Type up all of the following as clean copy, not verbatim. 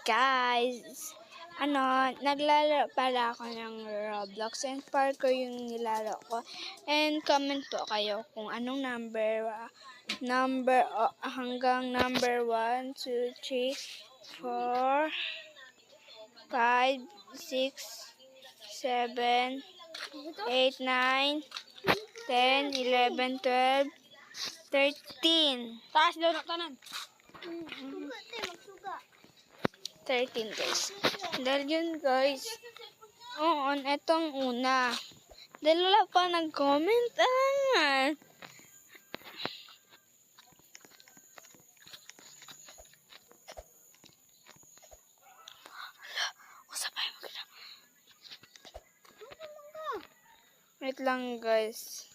Guys, naglalaro pala ako ng Roblox and parkour yung nilaro ko. And comment po kayo kung anong hanggang number 1, 2, 3, 4, 5, 6, 7, 8, 9, 10, 11, 12, 13. Taas daw na tanan. 13 guys. Dahil yun guys. Oo, etong una. Dahil wala pa nag-comment. Wait lang guys.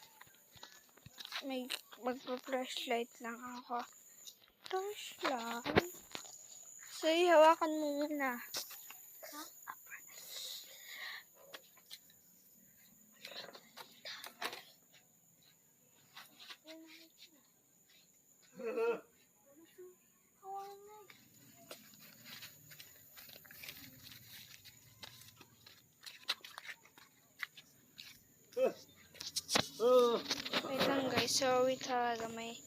Magpa-flashlight lang ako. Flashlight. So, hawakan mo muna. Wait lang guys. Sorry talaga. May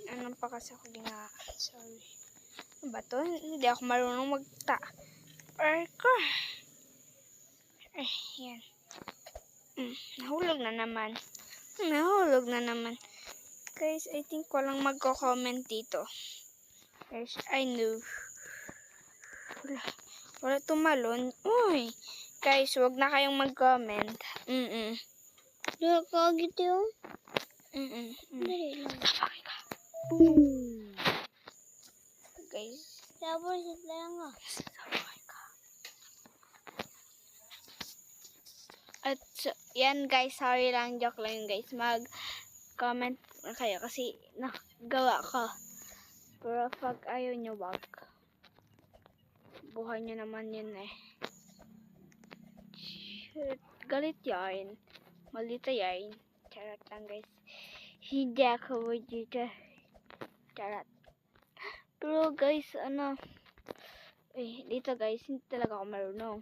ano pa kasi ako gina. Sorry. Ano ba to? Hindi ako marunong parkour. Ay, yan. Nahulog na naman. Guys, I think walang magko-comment dito. Guys, I know. Wala tumalon. Uy! Guys, wag na kayong mag-comment. Nakakagit yun. Dali lang. Tapakay ka. Guys. Tapos ito lang nga. Tapakay ka. At so, yan guys, sorry lang, joke lang yun guys. Mag-comment na kayo kasi nakagawa ko. Pero pag ayaw nyo, wag. Buhay nyo naman yun eh. Shit, galit yan. Malita yan. Charot lang guys. Hindi ako dito. Charot. Pero guys, dito guys, hindi talaga ako marunong.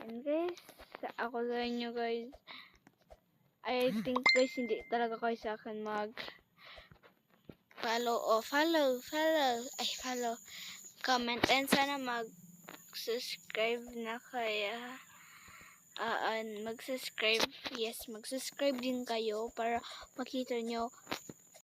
And guys, ako sa inyo guys, I think guys, hindi talaga kayo sa akin follow, comment, and sana mag-subscribe na kaya, mag-subscribe din kayo para makita nyo